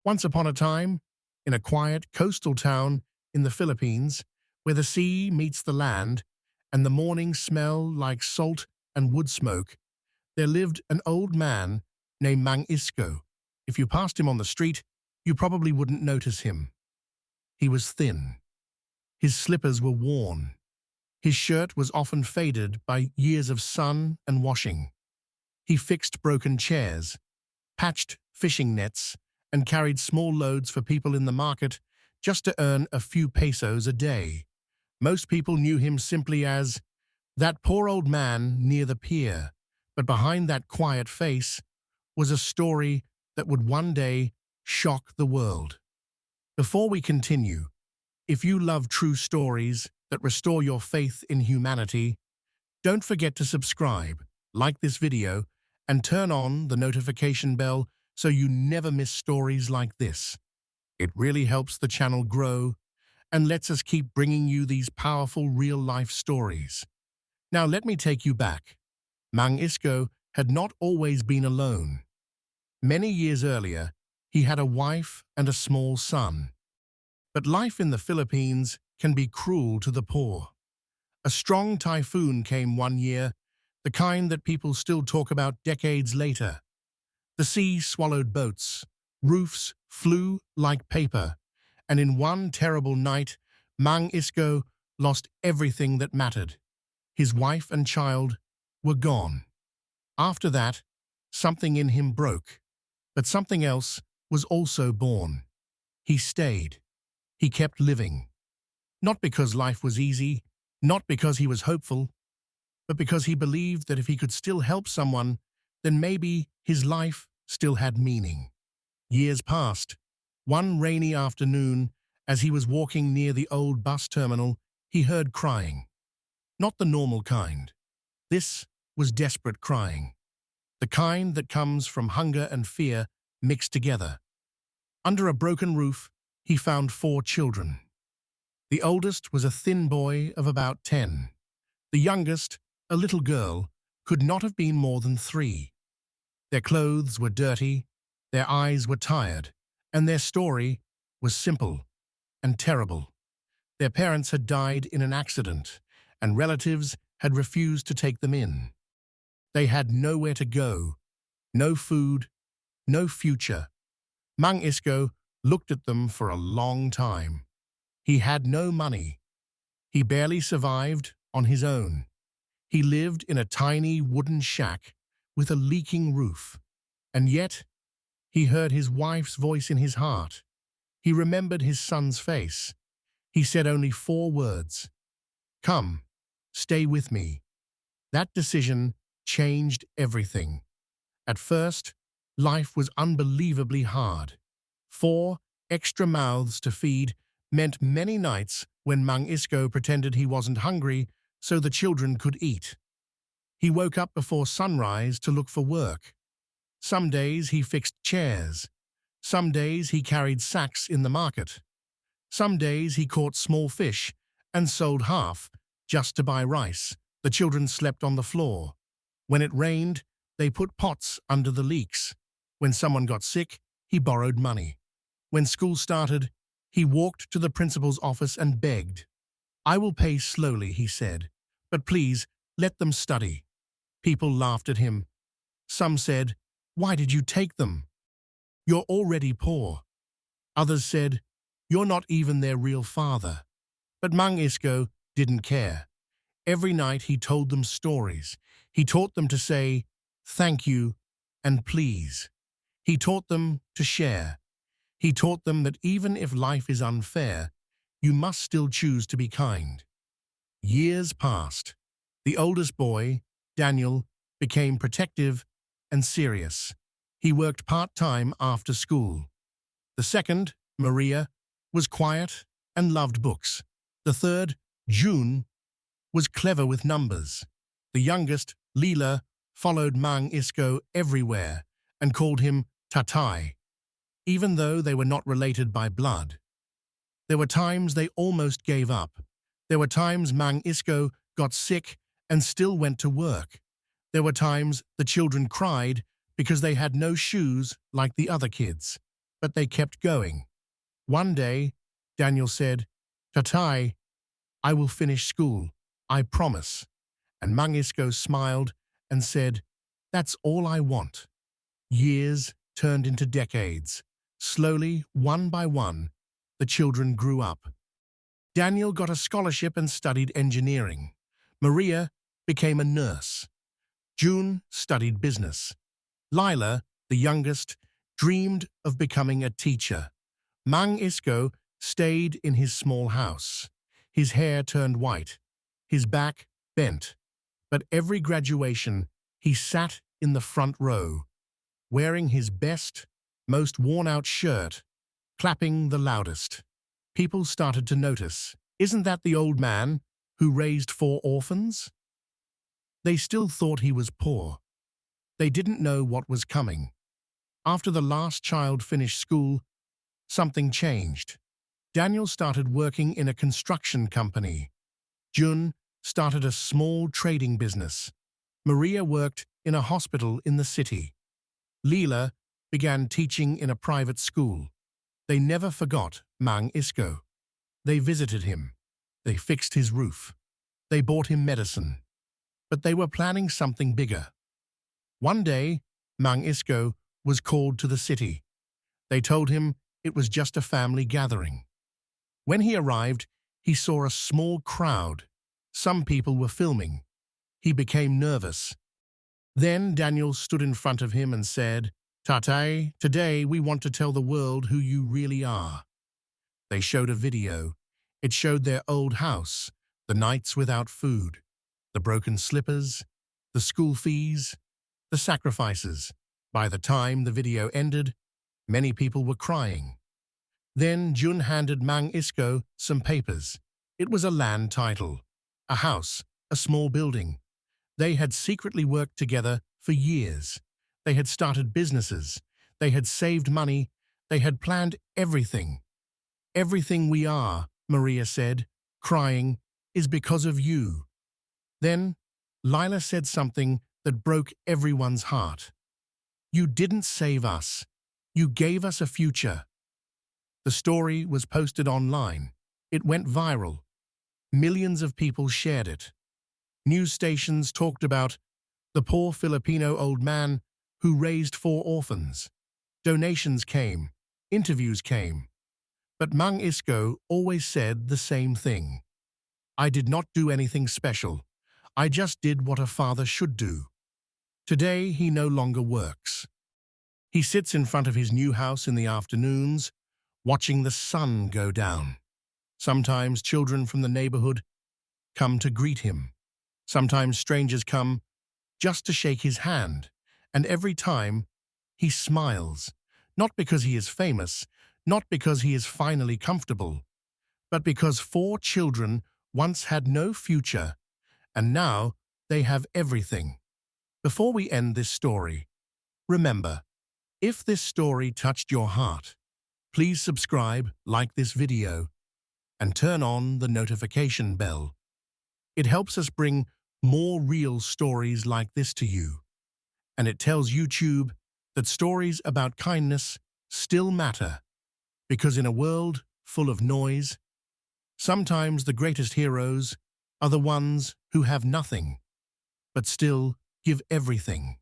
Once upon a time, in a quiet coastal town in the Philippines, where the sea meets the land and the mornings smell like salt and wood smoke, there lived an old man named Mang Isco. If you passed him on the street, you probably wouldn't notice him. He was thin. His slippers were worn. His shirt was often faded by years of sun and washing. He fixed broken chairs, patched fishing nets, and carried small loads for people in the market just to earn a few pesos a day. Most people knew him simply as that poor old man near the pier, but behind that quiet face was a story that would one day shock the world. Before we continue, if you love true stories that restore your faith in humanity, don't forget to subscribe, like this video, and turn on the notification bell so you never miss stories like this. It really helps the channel grow and lets us keep bringing you these powerful real-life stories. Now let me take you back. Mang Isco had not always been alone. Many years earlier, he had a wife and a small son. But life in the Philippines can be cruel to the poor. A strong typhoon came one year, the kind that people still talk about decades later. The sea swallowed boats, roofs flew like paper, and in one terrible night, Mang Isco lost everything that mattered. His wife and child were gone. After that, something in him broke, but something else was also born. He stayed. He kept living. Not because life was easy, not because he was hopeful, but because he believed that if he could still help someone, then maybe his life still had meaning. Years passed. One rainy afternoon, as he was walking near the old bus terminal, he heard crying. Not the normal kind. This was desperate crying. The kind that comes from hunger and fear mixed together. Under a broken roof, he found 4 children. The oldest was a thin boy of about 10. The youngest, a little girl, could not have been more than 3. Their clothes were dirty, their eyes were tired, and their story was simple and terrible. Their parents had died in an accident, and relatives had refused to take them in. They had nowhere to go, no food, no future. Mang Isco looked at them for a long time. He had no money. He barely survived on his own. He lived in a tiny wooden shack with a leaking roof. And yet, he heard his wife's voice in his heart. He remembered his son's face. He said only 4 words. "Come, stay with me." That decision changed everything. At first, life was unbelievably hard. 4 extra mouths to feed meant many nights when Mang Isco pretended he wasn't hungry so the children could eat. He woke up before sunrise to look for work. Some days he fixed chairs. Some days he carried sacks in the market. Some days he caught small fish and sold half just to buy rice. The children slept on the floor. When it rained, they put pots under the leaks. When someone got sick, he borrowed money. When school started, he walked to the principal's office and begged. "I will pay slowly," he said, "but please let them study." People laughed at him. Some said, "Why did you take them? You're already poor." Others said, "You're not even their real father." But Mang Isco didn't care. Every night he told them stories. He taught them to say, "Thank you," and "please." He taught them to share. He taught them that even if life is unfair, you must still choose to be kind. Years passed. The oldest boy, Daniel, became protective and serious. He worked part-time after school. The second, Maria, was quiet and loved books. The third, June, was clever with numbers. The youngest, Leela, followed Mang Isco everywhere and called him Tatay, even though they were not related by blood. There were times they almost gave up. There were times Mang Isco got sick and still went to work. There were times the children cried because they had no shoes like the other kids. but they kept going. One day, Daniel said, "Tatai, I will finish school, I promise." And Mangisco smiled and said, "That's all I want." Years turned into decades. Slowly, one by one, the children grew up. Daniel got a scholarship and studied engineering. Maria became a nurse. June studied business. Lila, the youngest, dreamed of becoming a teacher. Mang Isco stayed in his small house. His hair turned white, his back bent. But every graduation, he sat in the front row, wearing his best, most worn-out shirt, clapping the loudest. People started to notice, "Isn't that the old man who raised 4 orphans?" They still thought he was poor. They didn't know what was coming. After the last child finished school, something changed. Daniel started working in a construction company. Jun started a small trading business. Maria worked in a hospital in the city. Leela began teaching in a private school. They never forgot Mang Isco. They visited him. They fixed his roof. They bought him medicine. But they were planning something bigger. One day, Mang Isco was called to the city. They told him it was just a family gathering. When he arrived, he saw a small crowd. Some people were filming. He became nervous. Then Daniel stood in front of him and said, "Tate, today we want to tell the world who you really are." They showed a video. It showed their old house, the nights without food, the broken slippers, the school fees, the sacrifices. By the time the video ended, many people were crying. Then Jun handed Mang Isco some papers. It was a land title, a house, a small building. They had secretly worked together for years. They had started businesses. They had saved money. They had planned everything. "Everything we are," Maria said, crying, "is because of you." Then Lila said something that broke everyone's heart. "You didn't save us. You gave us a future." The story was posted online. It went viral. Millions of people shared it. News stations talked about the poor Filipino old man who raised 4 orphans. Donations came. Interviews came. But Mang Isco always said the same thing. "I did not do anything special. I just did what a father should do." Today, he no longer works. He sits in front of his new house in the afternoons, watching the sun go down. Sometimes children from the neighborhood come to greet him. Sometimes strangers come just to shake his hand. And every time, he smiles, not because he is famous, not because he is finally comfortable, but because 4 children once had no future, and now they have everything. Before we end this story, remember, if this story touched your heart, please subscribe, like this video, and turn on the notification bell. It helps us bring more real stories like this to you. And it tells YouTube that stories about kindness still matter, because in a world full of noise, sometimes the greatest heroes are the ones who have nothing, but still give everything.